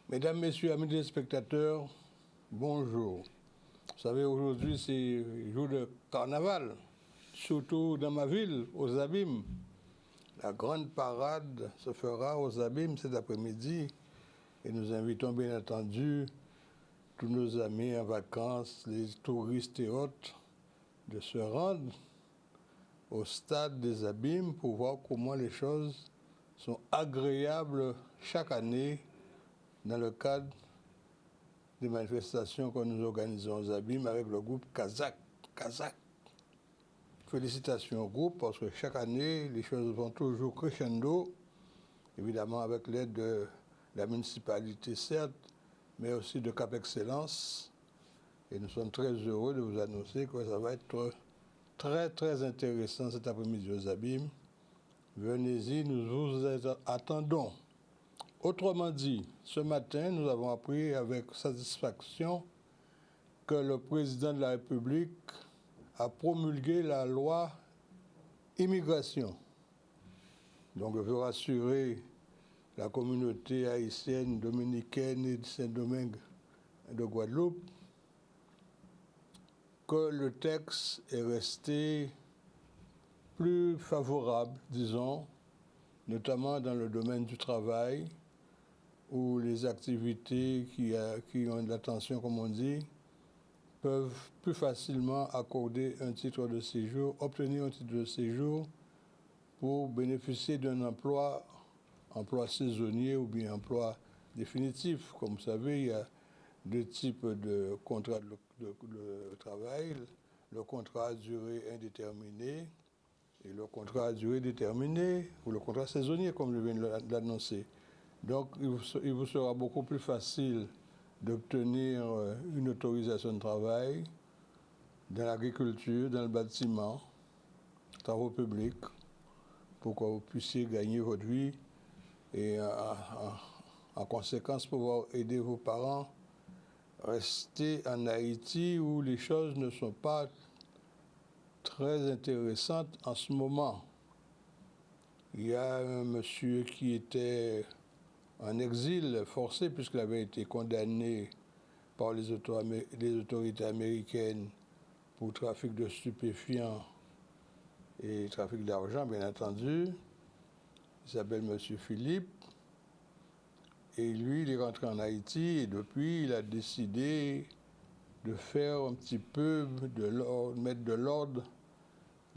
Mesdames, Messieurs, amis téléspectateurs, bonjour. Vous savez, aujourd'hui, c'est jour de carnaval, surtout dans ma ville, aux Abîmes. La grande parade se fera aux Abîmes cet après-midi et nous invitons bien entendu tous nos amis en vacances, les touristes et autres, de se rendre au stade des Abîmes pour voir comment les choses sont agréables chaque année dans le cadre des manifestations que nous organisons aux Abîmes avec le groupe Kazakh. Félicitations au groupe parce que chaque année, les choses vont toujours crescendo, évidemment avec l'aide de la municipalité, certes, mais aussi de Cap Excellence. Et nous sommes très heureux de vous annoncer que ça va être très intéressant cet après-midi aux Abîmes. Venez-y, nous vous attendons. Autrement dit, ce matin, nous avons appris avec satisfaction que le président de la République a promulgué la loi immigration. Donc, je veux rassurer la communauté haïtienne, dominicaine et de Saint-Domingue de Guadeloupe que le texte est resté plus favorable, disons, notamment dans le domaine du travail, où les activités qui ont de l'attention, comme on dit, peuvent plus facilement accorder un titre de séjour, obtenir un titre de séjour pour bénéficier d'un emploi saisonnier ou bien emploi définitif. Comme vous savez, il y a deux types de contrats de travail, le contrat à durée indéterminée et le contrat à durée déterminée, ou le contrat saisonnier, comme je viens de l'annoncer. Donc, il vous sera beaucoup plus facile d'obtenir une autorisation de travail dans l'agriculture, dans le bâtiment, travaux publics, pour que vous puissiez gagner votre vie et en conséquence pouvoir aider vos parents à rester en Haïti où les choses ne sont pas très intéressantes en ce moment. Il y a un monsieur qui était en exil forcé puisqu'il avait été condamné par les autorités américaines pour trafic de stupéfiants et trafic d'argent, bien entendu. Il s'appelle M. Philippe. Et lui, il est rentré en Haïti et depuis, il a décidé de faire un petit peu mettre de l'ordre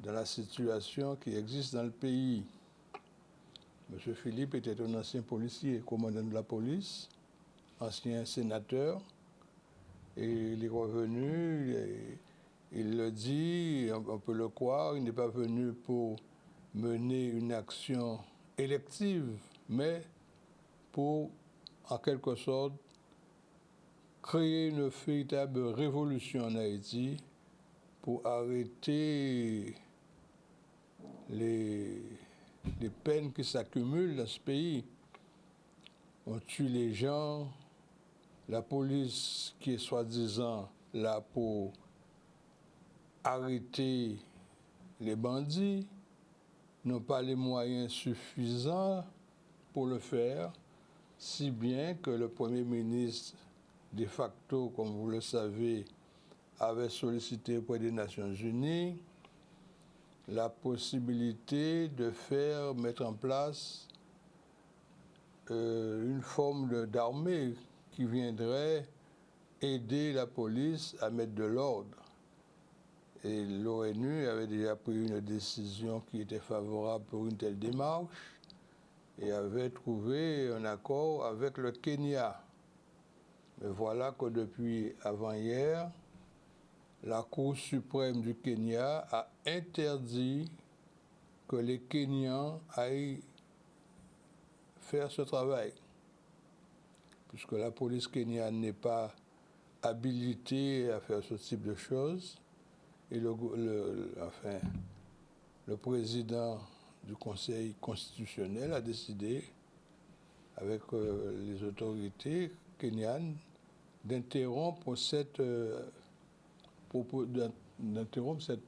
dans la situation qui existe dans le pays. M. Philippe était un ancien policier, commandant de la police, ancien sénateur, et il est revenu, il le dit, on peut le croire, il n'est pas venu pour mener une action élective, mais pour, en quelque sorte, créer une véritable révolution en Haïti pour arrêter les peines qui s'accumulent dans ce pays. On tue les gens, la police qui est soi-disant là pour arrêter les bandits n'ont pas les moyens suffisants pour le faire, si bien que le Premier ministre, de facto, comme vous le savez, avait sollicité auprès des Nations Unies la possibilité de mettre en place une forme d'armée qui viendrait aider la police à mettre de l'ordre. Et l'ONU avait déjà pris une décision qui était favorable pour une telle démarche et avait trouvé un accord avec le Kenya. Mais voilà que depuis avant-hier, la Cour suprême du Kenya a interdit que les Kenyans aillent faire ce travail, puisque la police kenyane n'est pas habilitée à faire ce type de choses. Et le président du Conseil constitutionnel a décidé, avec les autorités kenyanes, d'interrompre cette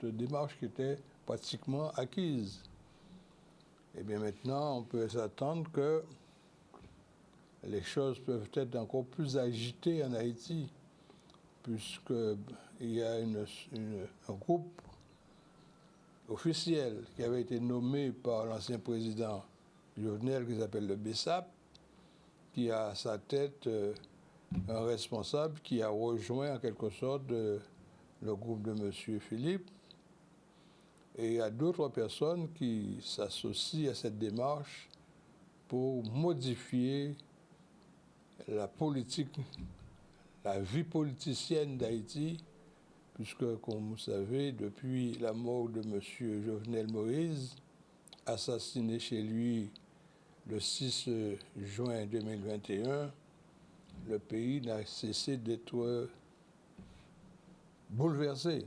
démarche qui était pratiquement acquise. Et bien maintenant, on peut s'attendre que les choses peuvent être encore plus agitées en Haïti, puisqu'il y a un groupe officiel qui avait été nommé par l'ancien président Jovenel, qui s'appelle le BESAP, qui a à sa tête un responsable qui a rejoint en quelque sorte le groupe de M. Philippe. Et il y a d'autres personnes qui s'associent à cette démarche pour modifier la politique, la vie politicienne d'Haïti, puisque, comme vous savez, depuis la mort de M. Jovenel Moïse, assassiné chez lui le 6 juin 2021, le pays n'a cessé d'être bouleversé.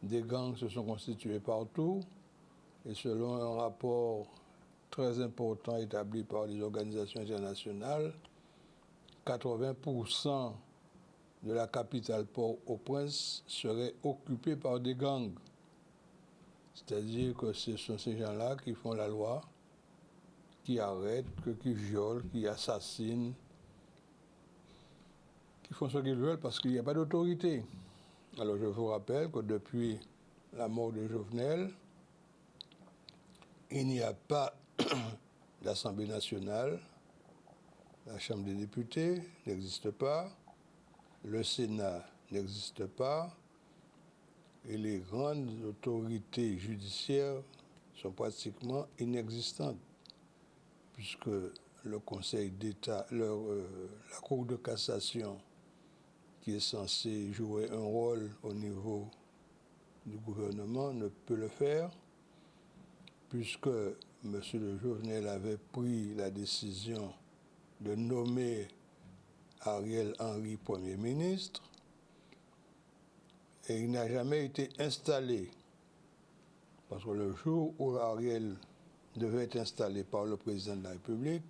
Des gangs se sont constitués partout, et selon un rapport très important établi par les organisations internationales, 80% de la capitale Port-au-Prince serait occupée par des gangs. C'est-à-dire que ce sont ces gens-là qui font la loi, qui arrêtent, qui violent, qui assassinent, qui font ce qu'ils veulent parce qu'il n'y a pas d'autorité. Alors je vous rappelle que depuis la mort de Jovenel, il n'y a pas d'Assemblée nationale, la Chambre des députés n'existe pas, le Sénat n'existe pas, et les grandes autorités judiciaires sont pratiquement inexistantes, puisque le Conseil d'État, la Cour de cassation, qui est censée jouer un rôle au niveau du gouvernement, ne peut le faire, puisque M. de Jovenel avait pris la décision de nommer Ariel Henry Premier ministre, et il n'a jamais été installé, parce que le jour où Ariel devait être installé par le président de la République,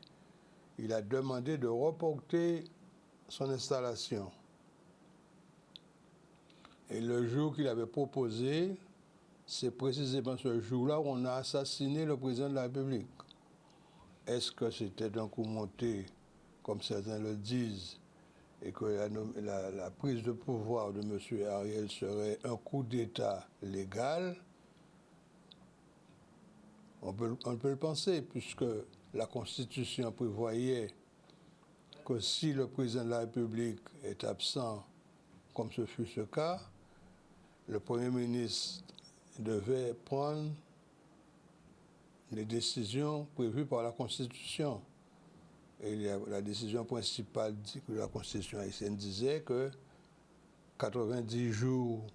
il a demandé de reporter son installation. Et le jour qu'il avait proposé, c'est précisément ce jour-là où on a assassiné le président de la République. Est-ce que c'était un coup monté, comme certains le disent, et que la prise de pouvoir de M. Ariel serait un coup d'État légal? On peut le penser, puisque la Constitution prévoyait que si le président de la République est absent, comme ce fut ce cas, le Premier ministre devait prendre les décisions prévues par la Constitution. Et la décision principale de la Constitution haïtienne disait que 90 jours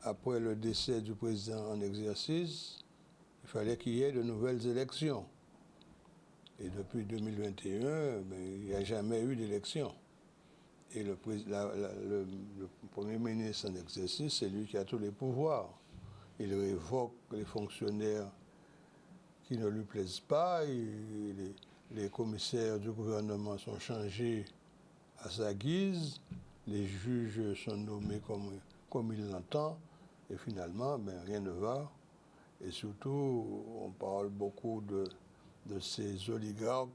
après le décès du président en exercice, il fallait qu'il y ait de nouvelles élections. Et depuis 2021, il n'y a jamais eu d'élection. Et le Premier ministre en exercice, c'est lui qui a tous les pouvoirs. Il révoque les fonctionnaires qui ne lui plaisent pas, les commissaires du gouvernement sont changés à sa guise, les juges sont nommés comme il l'entend, et finalement, rien ne va. Et surtout, on parle beaucoup de ces oligarques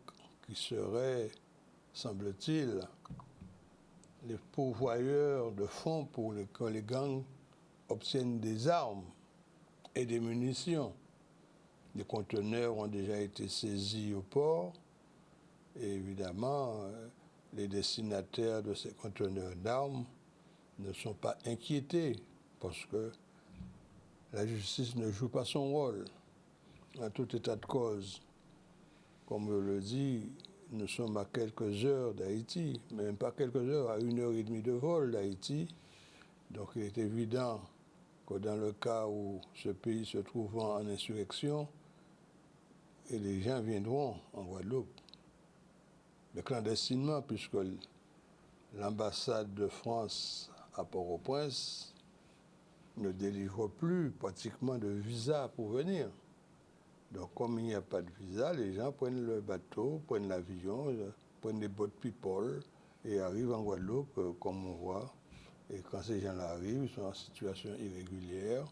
qui seraient, semble-t-il, les pourvoyeurs de fonds pour que les gangs obtiennent des armes et des munitions. Des conteneurs ont déjà été saisis au port et évidemment, les destinataires de ces conteneurs d'armes ne sont pas inquiétés parce que la justice ne joue pas son rôle. En tout état de cause, comme je le dis, nous sommes à quelques heures d'Haïti, même pas quelques heures, à 1h30 de vol d'Haïti. Donc il est évident que dans le cas où ce pays se trouvant en insurrection, et les gens viendront en Guadeloupe, mais clandestinement, puisque l'ambassade de France à Port-au-Prince ne délivre plus pratiquement de visa pour venir. Donc comme il n'y a pas de visa, les gens prennent le bateau, prennent l'avion, prennent des boat people et arrivent en Guadeloupe, comme on voit. Et quand ces gens-là arrivent, ils sont en situation irrégulière.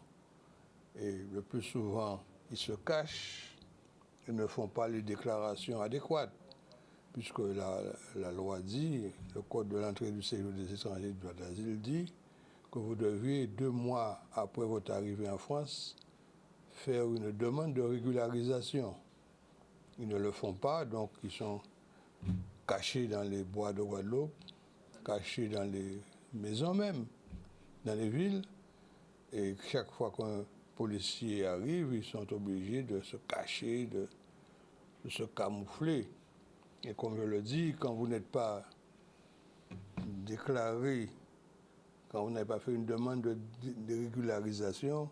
Et le plus souvent, ils se cachent et ne font pas les déclarations adéquates. puisque la loi dit, le Code de l'entrée et du séjour des étrangers et du droit d'asile dit que vous devez, 2 mois après votre arrivée en France, faire une demande de régularisation. Ils ne le font pas, donc ils sont cachés dans les bois de Guadeloupe, cachés dans les maisons même, dans les villes. Et chaque fois qu'un policier arrive, ils sont obligés de se cacher, de se camoufler. Et comme je le dis, quand vous n'êtes pas déclaré, quand vous n'avez pas fait une demande de régularisation,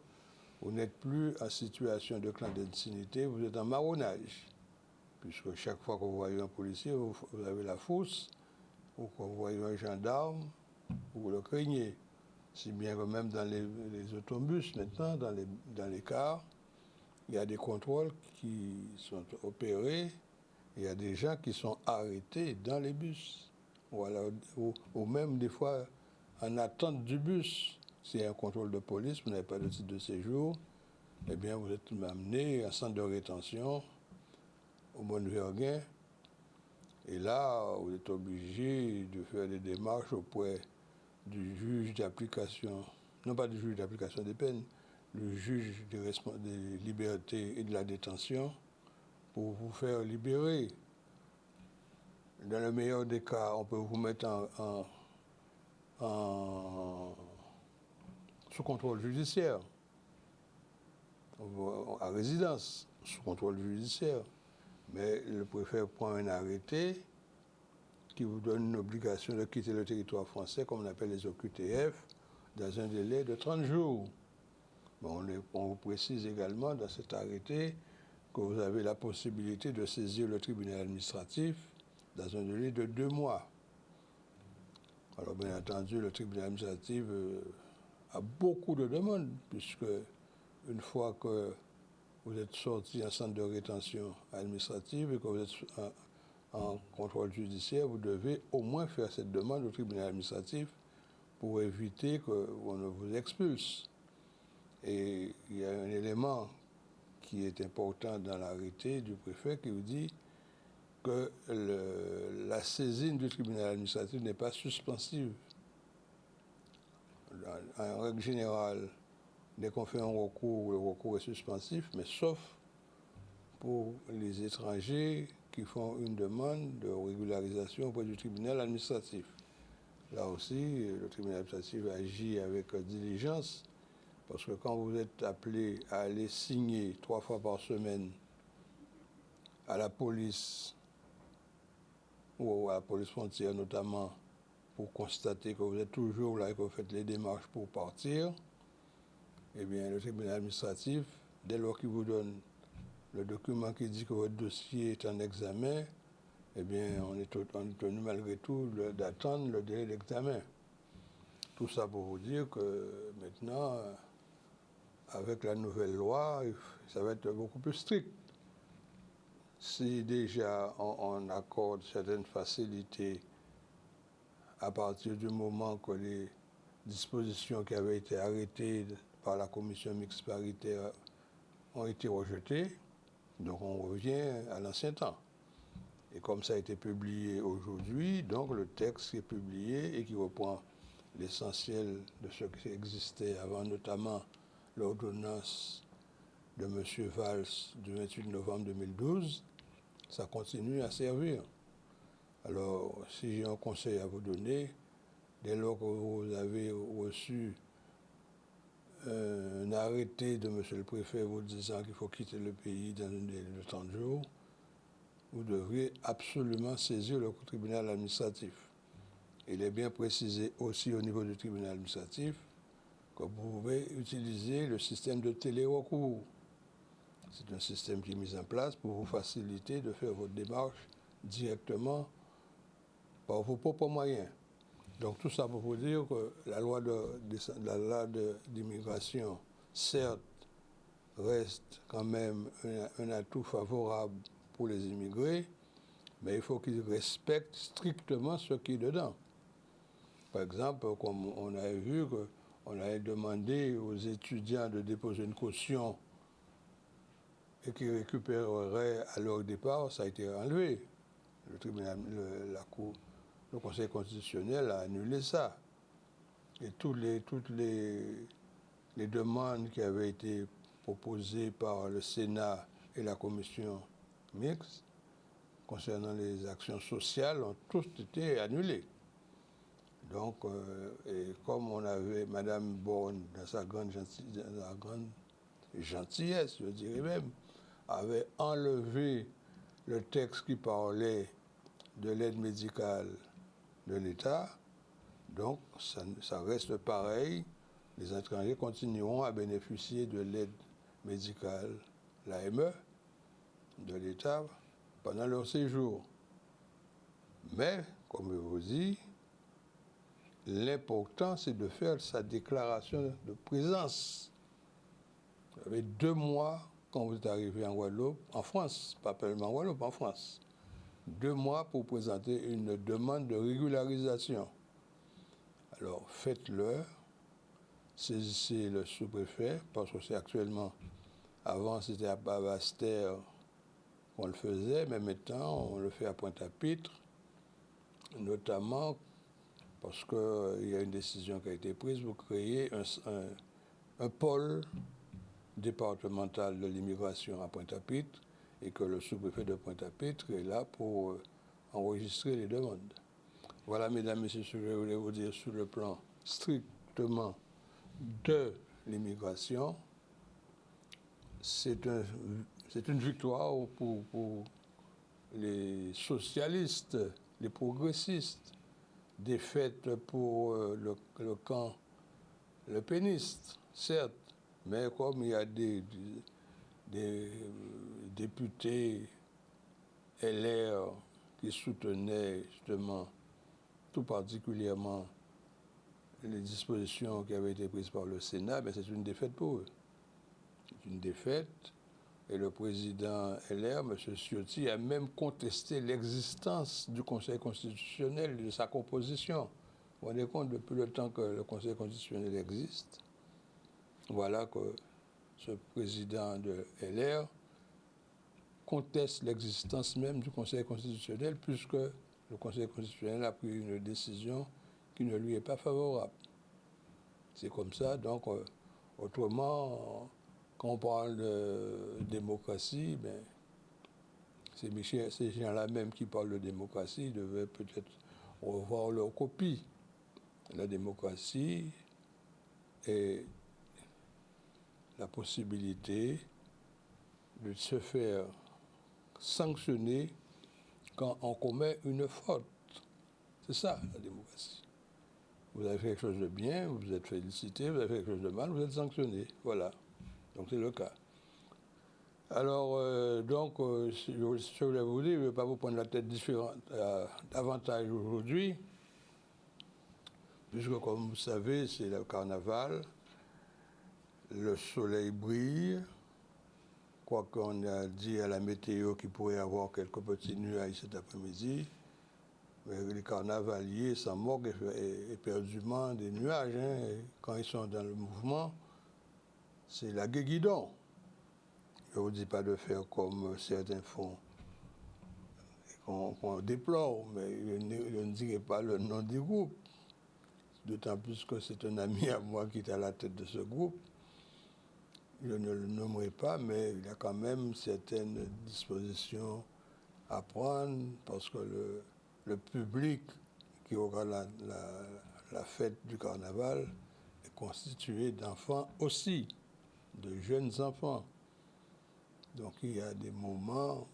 vous n'êtes plus en situation de clandestinité, vous êtes en marronnage. Puisque chaque fois que vous voyez un policier, vous avez la frousse, ou que vous voyez un gendarme, vous le craignez. Si bien que même dans les autobus maintenant, dans les cars, il y a des contrôles qui sont opérés, il y a des gens qui sont arrêtés dans les bus, ou même des fois en attente du bus. S'il y a un contrôle de police, vous n'avez pas de titre de séjour, eh bien vous êtes amené à un centre de rétention au Mont-Verguin, et là, vous êtes obligé de faire des démarches auprès du juge d'application, non pas du juge d'application des peines, le juge des libertés et de la détention, pour vous faire libérer. Dans le meilleur des cas, on peut vous mettre sous contrôle judiciaire, à résidence, sous contrôle judiciaire. Mais le préfet prend un arrêté qui vous donne une obligation de quitter le territoire français, comme on appelle les OQTF, dans un délai de 30 jours. Bon, on vous précise également dans cet arrêté que vous avez la possibilité de saisir le tribunal administratif dans un délai de 2 mois. Alors, bien entendu, le tribunal administratif a beaucoup de demandes, puisque une fois que vous êtes sorti en centre de rétention administrative et que vous êtes en contrôle judiciaire, vous devez au moins faire cette demande au tribunal administratif pour éviter qu'on ne vous expulse. Et il y a un élément qui est important dans l'arrêté du préfet qui vous dit que la saisine du tribunal administratif n'est pas suspensive. En règle générale, dès qu'on fait un recours, le recours est suspensif, mais sauf pour les étrangers qui font une demande de régularisation auprès du tribunal administratif. Là aussi, le tribunal administratif agit avec diligence, parce que quand vous êtes appelé à aller signer 3 fois par semaine à la police, ou à la police frontière notamment, pour constater que vous êtes toujours là et que vous faites les démarches pour partir, eh bien, le tribunal administratif, dès lors qu'il vous donne le document qui dit que votre dossier est en examen, eh bien, on est tenu malgré tout d'attendre le délai d'examen. Tout ça pour vous dire que maintenant, avec la nouvelle loi, ça va être beaucoup plus strict. Si déjà on accorde certaines facilités à partir du moment que les dispositions qui avaient été arrêtées par la commission mixte paritaire ont été rejetées, donc on revient à l'ancien temps. Et comme ça a été publié aujourd'hui, donc le texte qui est publié et qui reprend l'essentiel de ce qui existait avant, notamment l'ordonnance de M. Valls du 28 novembre 2012, ça continue à servir. Alors, si j'ai un conseil à vous donner, dès lors que vous avez reçu un arrêté de M. le préfet vous disant qu'il faut quitter le pays dans un délai de 30 jours, vous devriez absolument saisir le tribunal administratif. Il est bien précisé aussi au niveau du tribunal administratif que vous pouvez utiliser le système de télérecours. C'est un système qui est mis en place pour vous faciliter de faire votre démarche directement par vos propres moyens. Donc tout ça pour vous dire que la loi d'immigration, certes, reste quand même un atout favorable pour les immigrés, mais il faut qu'ils respectent strictement ce qui est dedans. Par exemple, comme on avait vu qu'on avait demandé aux étudiants de déposer une caution et qu'ils récupéreraient à leur départ, ça a été enlevé. le Conseil constitutionnel a annulé ça. Et toutes les demandes qui avaient été proposées par le Sénat et la commission mixte concernant les actions sociales ont tous été annulées. Donc, et comme on avait Mme Borne, dans sa grande gentillesse, je dirais même, avait enlevé le texte qui parlait de l'aide médicale de l'État, donc ça reste pareil. Les étrangers continueront à bénéficier de l'aide médicale, l'AME, de l'État pendant leur séjour. Mais, comme je vous dis, l'important, c'est de faire sa déclaration de présence. Vous avez 2 mois quand vous êtes arrivé en Guadeloupe, en France, pas seulement en Guadeloupe, en France. 2 mois pour présenter une demande de régularisation. Alors, faites-le, saisissez le sous-préfet, parce que c'est actuellement, avant c'était à Bas-Terre qu'on le faisait, mais maintenant on le fait à Pointe-à-Pitre, notamment parce qu'il y a une décision qui a été prise pour créer un pôle départemental de l'immigration à Pointe-à-Pitre et que le sous-préfet de Pointe-à-Pitre est là pour enregistrer les demandes. Voilà, mesdames, messieurs, ce que je voulais vous dire sur le plan strictement de l'immigration. C'est une victoire pour les socialistes, les progressistes, défaite pour le camp le péniste, certes, mais comme il y a des députés LR qui soutenaient justement tout particulièrement les dispositions qui avaient été prises par le Sénat, mais c'est une défaite pour eux. C'est une défaite. Et le président LR, M. Ciotti, a même contesté l'existence du Conseil constitutionnel et de sa composition. Vous vous rendez compte, depuis le temps que le Conseil constitutionnel existe, voilà que ce président de LR conteste l'existence même du Conseil constitutionnel, puisque le Conseil constitutionnel a pris une décision qui ne lui est pas favorable. C'est comme ça, donc autrement, quand on parle de démocratie, ben, ces gens-là même qui parlent de démocratie devaient peut-être revoir leur copie. La démocratie est la possibilité de se faire sanctionner quand on commet une faute. C'est ça, la démocratie. Vous avez fait quelque chose de bien, vous êtes félicité, vous avez fait quelque chose de mal, vous êtes sanctionné. Voilà. Donc c'est le cas. Alors, ce que je voulais vous dire, je ne vais pas vous prendre la tête davantage aujourd'hui, puisque comme vous savez, c'est le carnaval, le soleil brille, quoiqu'on a dit à la météo qu'il pourrait y avoir quelques petits nuages cet après-midi. Les carnavaliers s'en moquent éperdument des nuages. Hein. Quand ils sont dans le mouvement, c'est la guéguidon. Je ne vous dis pas de faire comme certains font, qu'on déplore, mais je ne dirai pas le nom du groupe. D'autant plus que c'est un ami à moi qui est à la tête de ce groupe. Je ne le nommerai pas, mais il y a quand même certaines dispositions à prendre parce que le public qui aura la fête du carnaval est constitué d'enfants aussi, de jeunes enfants. Donc il y a des moments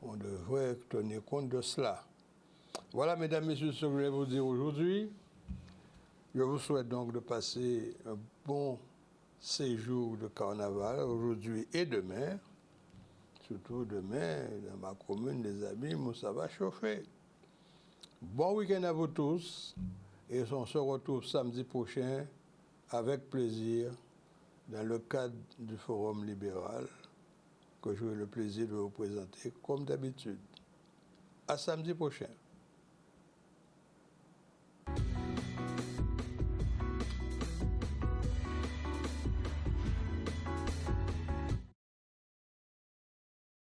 où on devrait tenir compte de cela. Voilà, mesdames, messieurs, ce que je voulais vous dire aujourd'hui. Je vous souhaite donc de passer un bon séjour de carnaval aujourd'hui et demain. Surtout demain, dans ma commune, les amis, ça va chauffer. Bon week-end à vous tous et on se retrouve samedi prochain avec plaisir dans le cadre du Forum libéral que j'aurai le plaisir de vous présenter comme d'habitude. À samedi prochain.